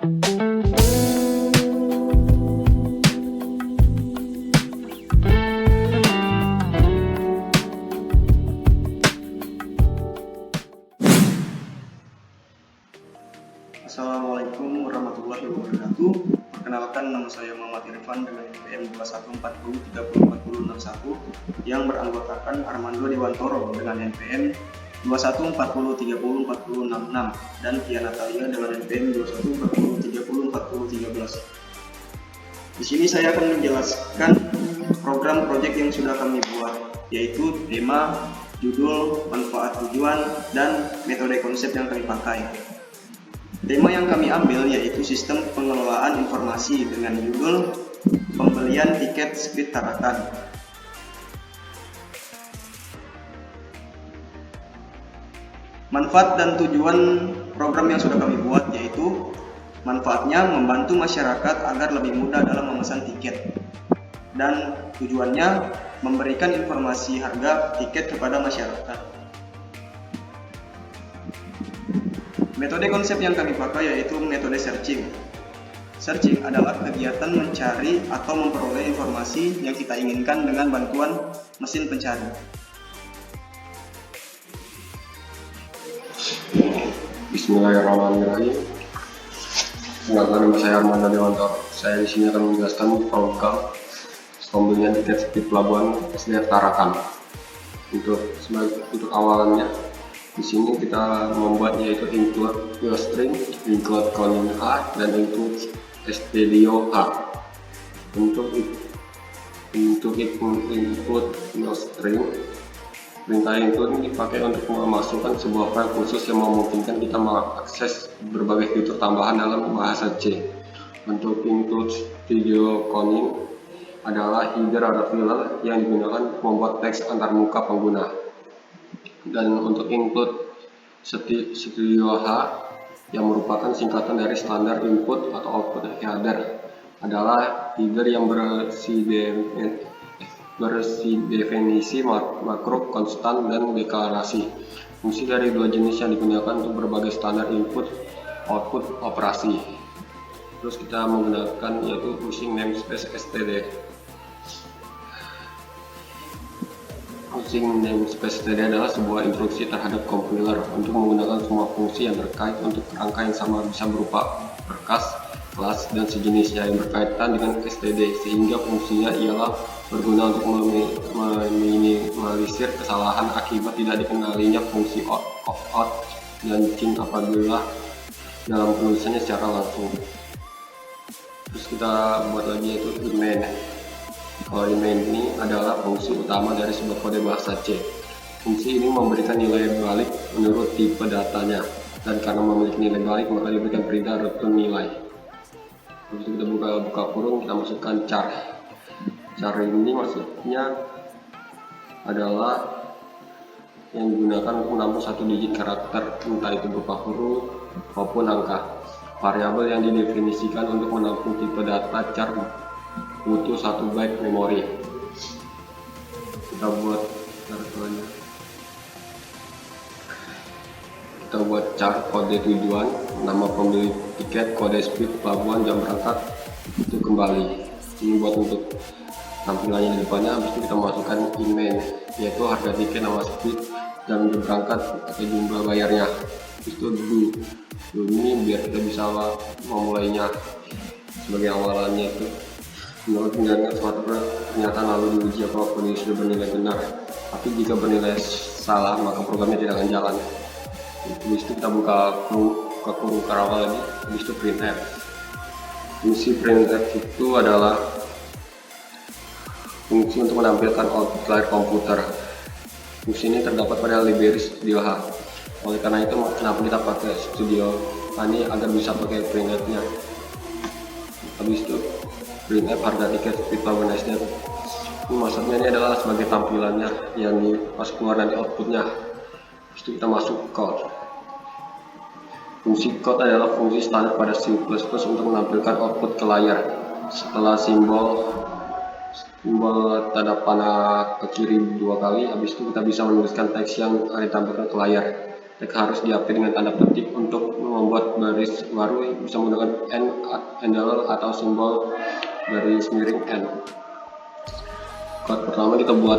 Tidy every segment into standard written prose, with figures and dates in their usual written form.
Assalamualaikum warahmatullahi wabarakatuh. Perkenalkan, nama saya Muhammad Irfan dengan NPM 2140304061 yang beranggotakan Armando Dewantoro dengan NPM 2140304066 dan Tia Natalia dengan NPM 2140304013. Di sini saya akan menjelaskan program proyek yang sudah kami buat, yaitu tema, judul, manfaat, tujuan, dan metode konsep yang kami pakai. Tema yang kami ambil yaitu sistem pengelolaan informasi dengan judul pembelian tiket speed Tarakan. Manfaat dan tujuan program yang sudah kami buat yaitu manfaatnya membantu masyarakat agar lebih mudah dalam memesan tiket, dan tujuannya memberikan informasi harga tiket kepada masyarakat. Metode konsep yang kami pakai yaitu metode searching. Searching adalah kegiatan mencari atau memperoleh informasi yang kita inginkan dengan bantuan mesin pencari. Bismillahirrahmanirrahim. Perkenalkan, nama saya Armando Dewantoro. Saya di sini akan menjelaskan program pembelian tiket speed pelabuhan SDF Tarakan. Untuk awalannya, di sini kita membuat yaitu include your string, include calling A, dan include stdio A. Untuk input your string, perintah include ini dipakai untuk memasukkan sebuah file khusus yang memungkinkan kita mengakses berbagai fitur tambahan dalam bahasa C. Untuk include video calling adalah header atau filler yang digunakan untuk membuat teks antar muka pengguna. Dan untuk include stdio H yang merupakan singkatan dari standar input atau output header adalah header yang berdefinisi makro, konstan, dan deklarasi. Fungsi dari dua jenis yang digunakan untuk berbagai standar input output operasi. Terus kita menggunakan yaitu using namespace std. Using namespace std adalah sebuah instruksi terhadap compiler untuk menggunakan semua fungsi yang terkait untuk kerangka yang sama, bisa berupa berkas, kelas, dan sejenisnya yang berkaitan dengan std, sehingga fungsinya ialah berguna untuk meminimalisir kesalahan akibat tidak dikenalinya fungsi out dan cin apabila dalam penulisannya secara langsung. Terus kita buat lagi yaitu remain. Kalau remain ini adalah fungsi utama dari sebuah kode bahasa C. Fungsi ini memberikan nilai balik menurut tipe datanya, dan karena memiliki nilai balik maka diberikan perintah return nilai. Terus kita buka kurung, kita masukkan char. Char ini maksudnya adalah yang digunakan untuk menampung satu digit karakter, entah itu berupa huruf maupun angka. Variabel yang didefinisikan untuk menampung tipe data char butuh 1 byte memori. Kita buat char kode tujuan, nama pembeli tiket, kode speed pelabuhan, jam berangkat, itu kembali. Ini buat untuk tampilannya di depannya. Habis itu kita masukkan email, yaitu harga tiket, nama speed, jam berangkat atau jumlah bayarnya. Habis itu dulu ini biar kita bisa memulainya sebagai awalannya itu. Menurut penjaringan suatu pernyataan lalu diuji apakah ini sudah bernilai benar, tapi jika bernilai salah maka programnya tidak akan jalan. Habis itu kita buka kurung karawal lagi. Habis itu printf. Fungsi printf itu adalah fungsi untuk menampilkan output layar komputer. Fungsi ini terdapat pada library Studio H. Oleh karena itu kenapa kita pakai Studio H ini agar bisa pakai printf-nya. Habis itu printf harga tiket speed pelabuhan SDF. Ini maksudnya ini adalah sebagai tampilannya yang pas keluar nanti outputnya. Habis itu kita masuk code. Fungsi code adalah fungsi standar pada C++ untuk menampilkan output ke layar. Setelah simbol tanda panah ke kiri 2 kali, habis itu kita bisa menuliskan teks yang akan ditampilkan ke layar. Mereka harus diupdate dengan tanda petik. Untuk membuat baris baru bisa menggunakan handle atau simbol garis miring N. Chord pertama kita buat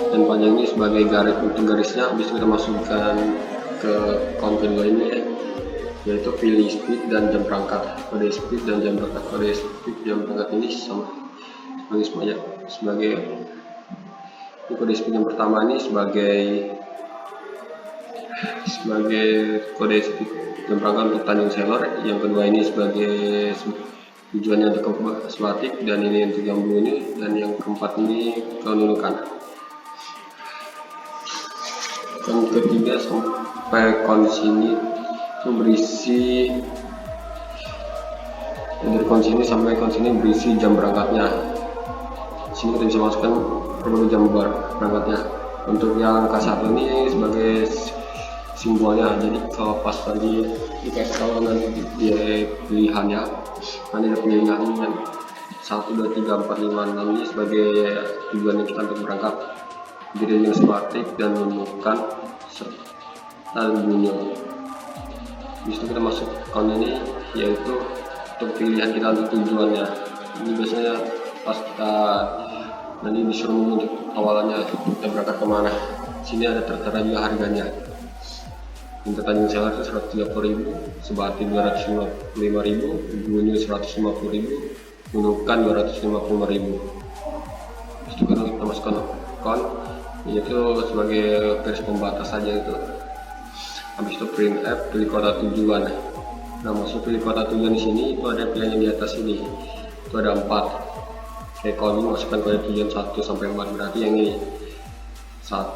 dan panjang ini sebagai garis. Untuk garisnya bisa kita masukkan ke count kedua ini, yaitu pilih speed dan jam berangkat. Kode speed dan jam berangkat. Kode speed jam berangkat ini sama sebagai ini kode speed yang pertama ini sebagai kode speed jam berangkat untuk Tanjung Seller. Yang kedua ini sebagai tujuannya untuk ke Sebatik, dan ini untuk yang blue ini, dan yang keempat ini ke Nunukan. Dan ketiga sampai kon sini itu berisi, dari kon sini sampai kon sini berisi jam berangkatnya. Di sini kita bisa masukkan perlu jam berangkatnya. Untuk yang K1 ini sebagai simbolnya, jadi kalau pas tadi dikasih tahu nanti dia pilihannya, nanti ada pilihannya 1, 2, 3, 4, 5, 6 ini sebagai tujuannya kita untuk berangkat. Jadi yang Sebatik dan Nunukan serta Bunyo. Bisa kita masuk count ini, yaitu untuk pilihan kita untuk tujuannya. Ini biasanya pas kita nanti disuruh untuk awalannya kita berangkat kemana. Sini ada tertera juga harganya. Untuk Tanjung Seller itu 130.000, Sebatik 255.000, Bunyo 150.000, Nunukan 255.000. Itu kan kita masukkan count, yaitu sebagai garis pembatas saja itu. Habis itu print F, pilih kota tujuan. Nah, maksud pilih kota tujuan di sini itu ada pilihan yang di atas ini. Itu ada 4. Kayak kalau ini masukkan kode tujuan 1 sampai 4, berarti yang ini 1,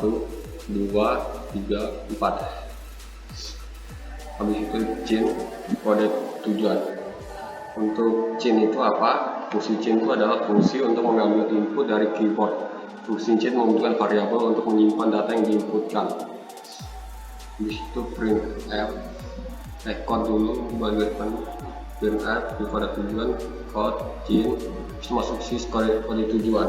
2, 3, 4. Habis itu chain kode tujuan. Untuk chain itu apa? Fungsi chain itu adalah fungsi untuk mengambil input dari keyboard. Fungsi chain membutuhkan variabel untuk menyimpan data yang diinputkan. Habis itu print F, code dulu bagian print F di kode tujuan, code chain, terus masuk sys kode tujuan.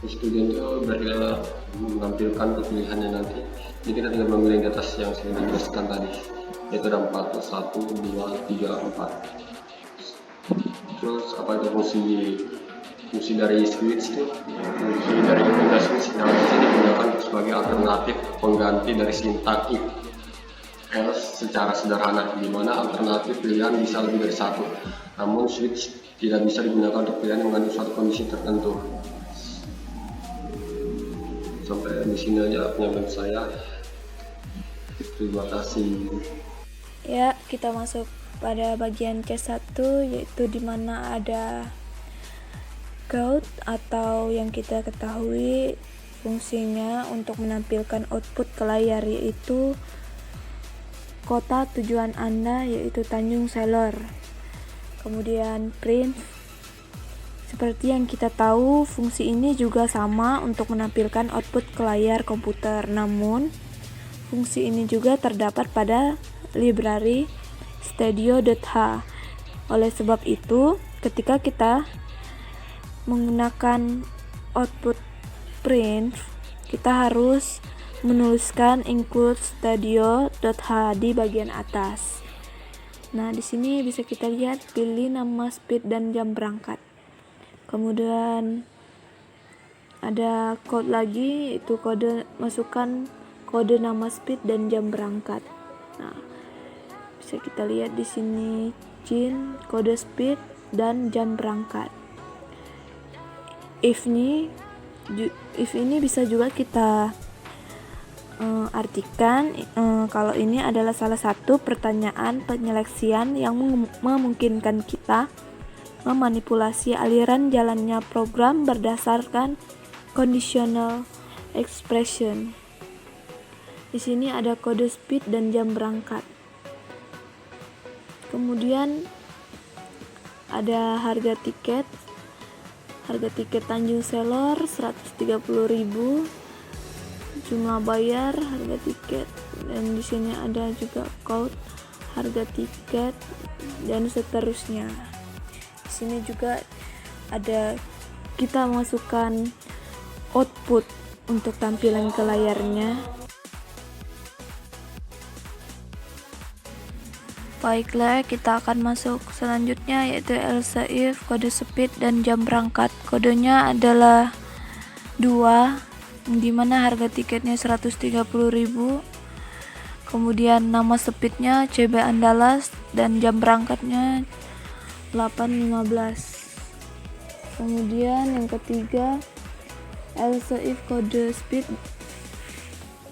Terus tujuan itu biar kita menampilkan pilihannya nanti. Jadi kita tinggal memilih di atas yang sudah dijelaskan tadi, yaitu ada 4, 1, 2, 3, 4. Terus apa itu fungsi dari switch itu? Fungsi dari switch ini digunakan sebagai alternatif pengganti dari sintak if else secara sederhana, di mana alternatif pilihan bisa lebih dari satu. Namun switch tidak bisa digunakan untuk pilihan yang mengandung suatu kondisi tertentu. Sampai di sini aja penyampaian saya. Terima kasih. Ya, kita masuk pada bagian K1, yaitu dimana ada count atau yang kita ketahui fungsinya untuk menampilkan output ke layar, yaitu kota tujuan Anda, yaitu Tanjung Seller. Kemudian print, seperti yang kita tahu, fungsi ini juga sama untuk menampilkan output ke layar komputer. Namun, fungsi ini juga terdapat pada library studio.h. Oleh sebab itu, ketika kita menggunakan output print, kita harus menuliskan include studio.h di bagian atas. Nah, di sini bisa kita lihat pilih nama speed dan jam berangkat. Kemudian ada code lagi, itu kode, masukkan kode nama speed dan jam berangkat. Nah, bisa kita lihat di sini chain, kode speed dan jam berangkat. If ini bisa juga kita artikan kalau ini adalah salah satu pertanyaan penyeleksian yang memungkinkan kita memanipulasi aliran jalannya program berdasarkan conditional expression. Di sini ada kode speed dan jam berangkat. Kemudian ada harga tiket. Harga tiket Tanjung Seller 130.000. Jumlah bayar, harga tiket, dan di sini ada juga code, harga tiket, dan seterusnya. Di sini juga ada kita masukkan output untuk tampilan ke layarnya. Baiklah, kita akan masuk selanjutnya, yaitu Elsa If, kode speed dan jam berangkat. Kodenya adalah 2, dimana harga tiketnya 130.000. Kemudian nama speednya CB Andalas dan jam berangkatnya 8.15. Kemudian yang ketiga Elsa If, kode speed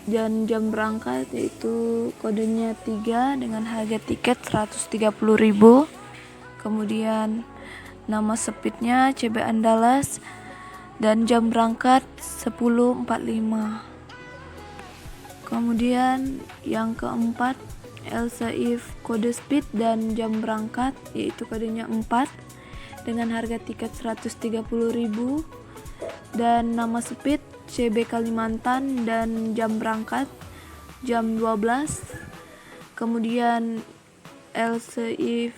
dan jam berangkat, yaitu kodenya 3 dengan harga tiket 130.000. Kemudian nama speednya CB Andalas dan jam berangkat 10.45. Kemudian yang keempat Elsa If, kode speed dan jam berangkat, yaitu kodenya 4 dengan harga tiket 130.000 dan nama speed CB Kalimantan dan jam berangkat jam 12. Kemudian Elsa If,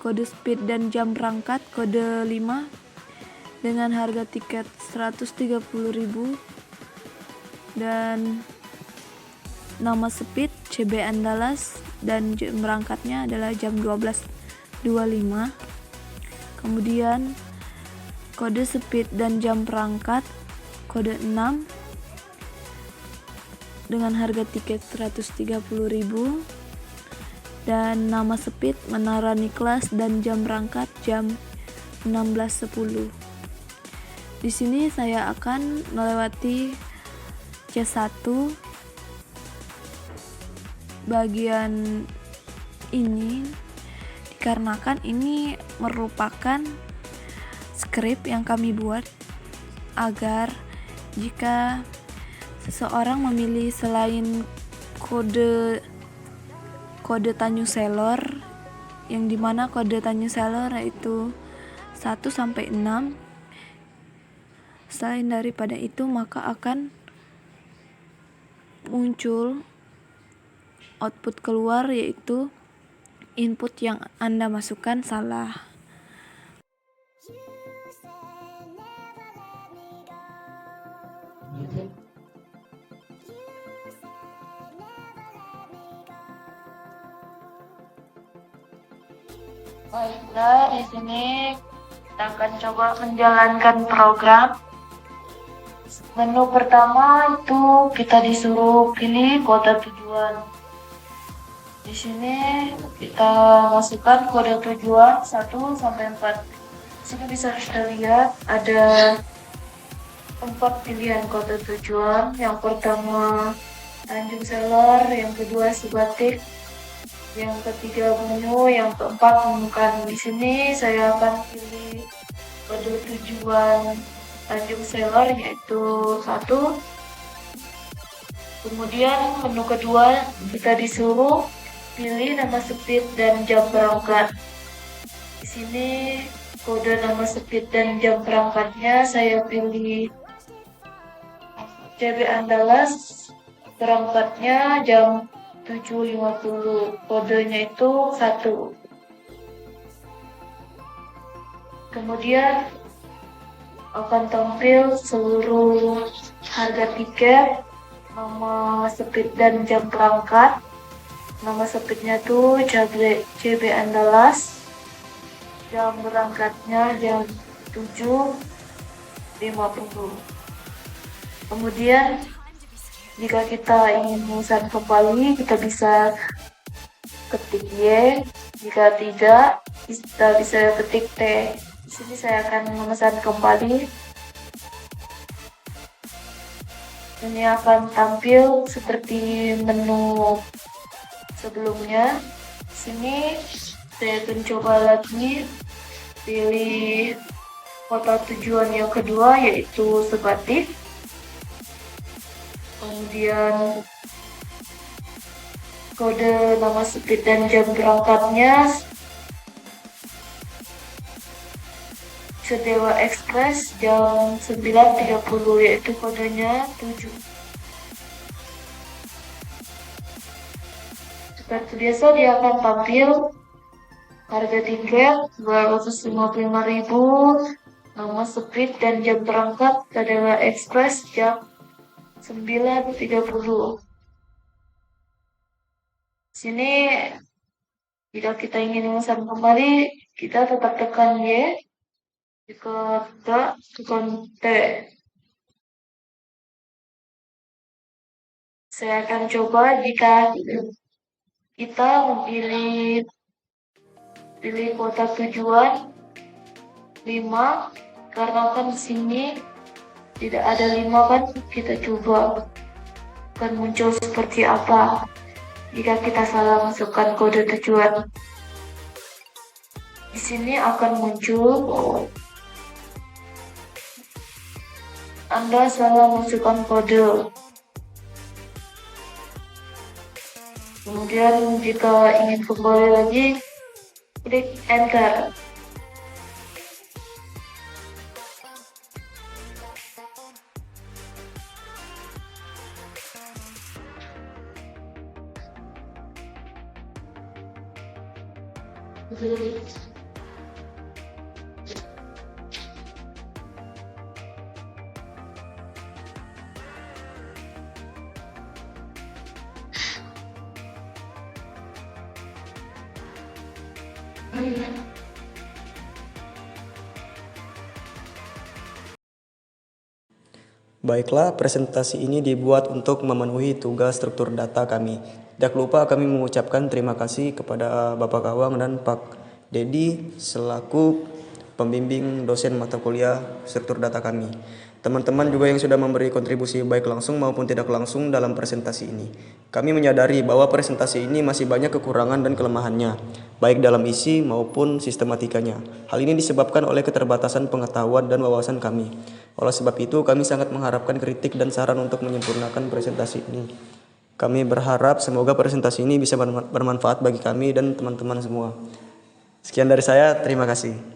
kode speed dan jam berangkat kode 5 dengan harga tiket 130.000 dan nama speed CB Andalas dan jam berangkatnya adalah jam 12.25. Kemudian kode speed dan jam berangkat kode 6 dengan harga tiket 130.000 dan nama speed Menara Niklas dan jam berangkat jam 16.10. Di sini saya akan melewati C1 bagian ini dikarenakan ini merupakan skrip yang kami buat agar jika seseorang memilih selain kode Tanjung Selor, yang dimana kode Tanjung Selor yaitu 1-6, selain daripada itu maka akan muncul output keluar, yaitu input yang Anda masukkan salah. Baiklah, di sini kita akan coba menjalankan program. Menu pertama itu kita disuruh pilih kota tujuan. Di sini kita masukkan kode tujuan 1-4. Di sini bisa kita lihat ada 4 pilihan kode tujuan. Yang pertama Tanjung Selor, yang kedua Sebatik, yang ketiga Bunyu, yang keempat Nunukan. Di sini saya akan pilih kode tujuan Tanjung Selor yaitu 1. Kemudian menu kedua kita disuruh pilih nama speed dan jam berangkat. Di sini kode nama speed dan jam berangkatnya saya pilih CB Andalas, berangkatnya jam 7.50, kodenya itu 1. Kemudian akan tampil seluruh harga tiket, nama speed dan jam berangkat. Nama speednya tuh CB Andalas, jam berangkatnya jam 7.50. Kemudian jika kita ingin memesan kembali, kita bisa ketik Y. Jika tidak, kita bisa ketik T. Di sini saya akan memesan kembali. Ini akan tampil seperti menu sebelumnya. Di sini saya akan coba lagi pilih kota tujuan yang kedua yaitu Sebatik. Kemudian kode nama speed dan jam berangkatnya Sedewa Express jam 9.30 yaitu kodenya 7. Seperti biasa dia akan tampil harga tiket 255.000, nama speed dan jam berangkat Sedewa Express jam 9.30. Sini Jika kita ingin memesan kembali, kita tetap tekan Y. Jika tidak, tekan T. Saya akan coba jika kita pilih kota tujuan 5, karena kan di sini tidak ada 5 kan, kita coba akan muncul seperti apa jika kita salah masukkan kode tujuan. Di sini akan muncul Anda salah masukkan kode. Kemudian jika ingin kembali lagi, klik enter. Baiklah, presentasi ini dibuat untuk memenuhi tugas struktur data kami. Tidak lupa kami mengucapkan terima kasih kepada Bapak Kawang dan Pak Dedi selaku pembimbing dosen mata kuliah struktur data kami. Teman-teman juga yang sudah memberi kontribusi baik langsung maupun tidak langsung dalam presentasi ini. Kami menyadari bahwa presentasi ini masih banyak kekurangan dan kelemahannya, baik dalam isi maupun sistematikanya. Hal ini disebabkan oleh keterbatasan pengetahuan dan wawasan kami. Oleh sebab itu, kami sangat mengharapkan kritik dan saran untuk menyempurnakan presentasi ini. Kami berharap semoga presentasi ini bisa bermanfaat bagi kami dan teman-teman semua. Sekian dari saya, terima kasih.